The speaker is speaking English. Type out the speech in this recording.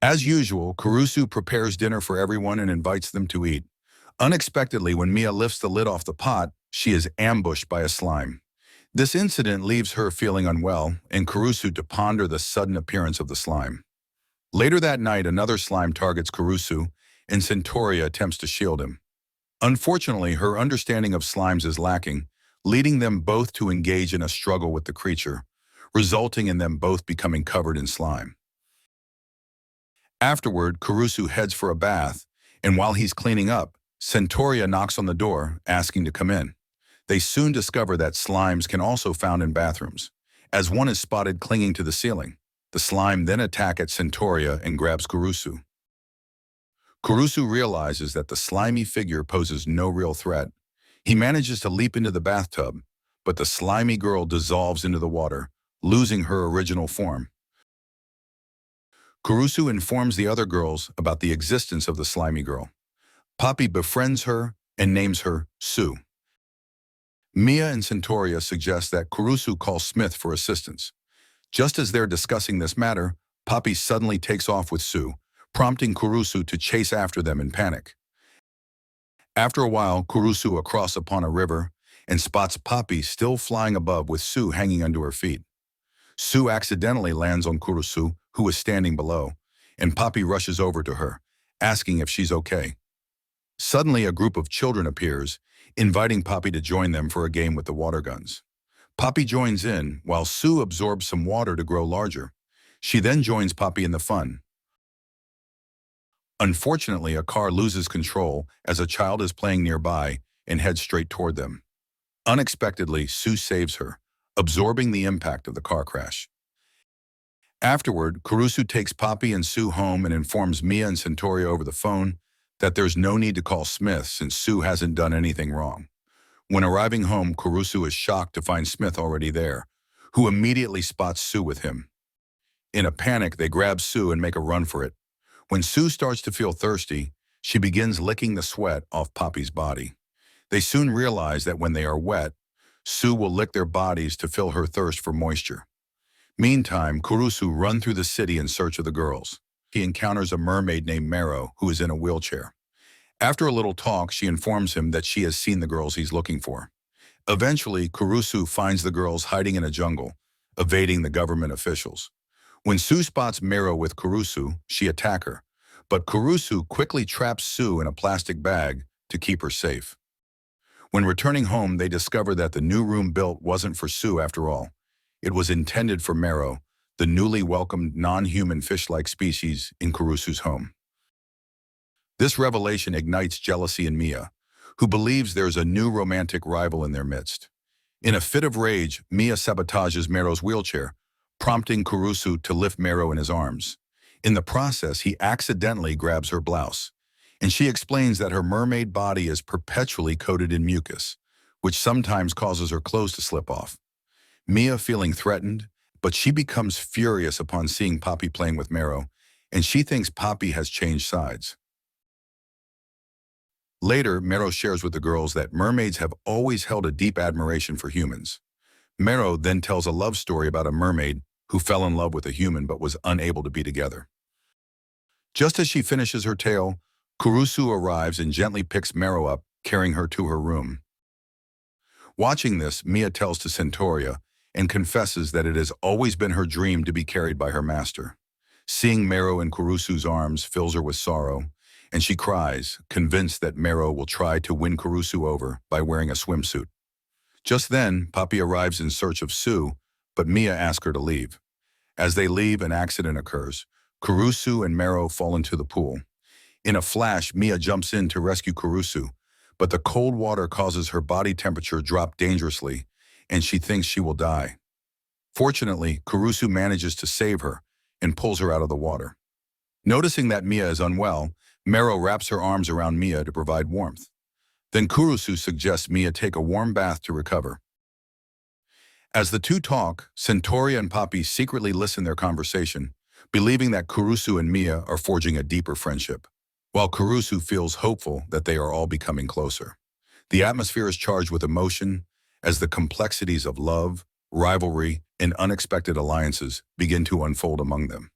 As usual, Kurusu prepares dinner for everyone and invites them to eat. Unexpectedly, when Miia lifts the lid off the pot, she is ambushed by a slime. This incident leaves her feeling unwell, and Kurusu to ponder the sudden appearance of the slime. Later that night, another slime targets Kurusu, and Centauria attempts to shield him. Unfortunately, her understanding of slimes is lacking, leading them both to engage in a struggle with the creature, resulting in them both becoming covered in slime. Afterward, Kurusu heads for a bath, and while he's cleaning up, Centauria knocks on the door, asking to come in. They soon discover that slimes can also found in bathrooms, as one is spotted clinging to the ceiling. The slime then attack at Centauria and grabs Kurusu. Kurusu realizes that the slimy figure poses no real threat. He manages to leap into the bathtub, but the slimy girl dissolves into the water, losing her original form. Kurusu informs the other girls about the existence of the slimy girl. Poppy befriends her and names her Sue. Miia and Centauria suggest that Kurusu call Smith for assistance. Just as they're discussing this matter, Poppy suddenly takes off with Sue, prompting Kurusu to chase after them in panic. After a while, Kurusu across upon a river and spots Poppy still flying above with Sue hanging under her feet. Sue accidentally lands on Kurusu, who is standing below, and Poppy rushes over to her, asking if she's okay. Suddenly, a group of children appears, inviting Poppy to join them for a game with the water guns. Poppy joins in, while Sue absorbs some water to grow larger. She then joins Poppy in the fun. Unfortunately, a car loses control as a child is playing nearby and heads straight toward them. Unexpectedly, Sue saves her, absorbing the impact of the car crash. Afterward, Kurusu takes Poppy and Sue home and informs Miia and Centauria over the phone that there's no need to call Smith since Sue hasn't done anything wrong. When arriving home, Kurusu is shocked to find Smith already there, who immediately spots Sue with him. In a panic, they grab Sue and make a run for it. When Sue starts to feel thirsty, she begins licking the sweat off Poppy's body. They soon realize that when they are wet, Sue will lick their bodies to fill her thirst for moisture. Meantime, Kurusu runs through the city in search of the girls. He encounters a mermaid named Maro, who is in a wheelchair. After a little talk, she informs him that she has seen the girls he's looking for. Eventually, Kurusu finds the girls hiding in a jungle, evading the government officials. When Sue spots Maro with Kurusu, she attacks her, but Kurusu quickly traps Sue in a plastic bag to keep her safe. When returning home, they discover that the new room built wasn't for Sue after all. It was intended for Maro, the newly welcomed non-human fish-like species in Kurusu's home. This revelation ignites jealousy in Miia, who believes there's a new romantic rival in their midst. In a fit of rage, Miia sabotages Maro's wheelchair, prompting Kurusu to lift Maro in his arms. In the process, he accidentally grabs her blouse, and she explains that her mermaid body is perpetually coated in mucus, which sometimes causes her clothes to slip off. Miia feeling threatened, but she becomes furious upon seeing Poppy playing with Maro, and she thinks Poppy has changed sides. Later, Maro shares with the girls that mermaids have always held a deep admiration for humans. Maro then tells a love story about a mermaid who fell in love with a human but was unable to be together. Just as she finishes her tale, Kurusu arrives and gently picks Maro up, carrying her to her room. Watching this, Miia tells to Centauria and confesses that it has always been her dream to be carried by her master. Seeing Maro in Kurusu's arms fills her with sorrow, and she cries, convinced that Maro will try to win Kurusu over by wearing a swimsuit. Just then, Poppy arrives in search of Sue, but Miia asks her to leave. As they leave, an accident occurs. Kurusu and Maro fall into the pool. In a flash, Miia jumps in to rescue Kurusu, but the cold water causes her body temperature drop dangerously, and she thinks she will die. Fortunately, Kurusu manages to save her and pulls her out of the water. Noticing that Miia is unwell, Maro wraps her arms around Miia to provide warmth. Then Kurusu suggests Miia take a warm bath to recover. As the two talk, Centauria and Poppy secretly listen their conversation, believing that Kurusu and Miia are forging a deeper friendship, while Kurusu feels hopeful that they are all becoming closer. The atmosphere is charged with emotion as the complexities of love, rivalry, and unexpected alliances begin to unfold among them.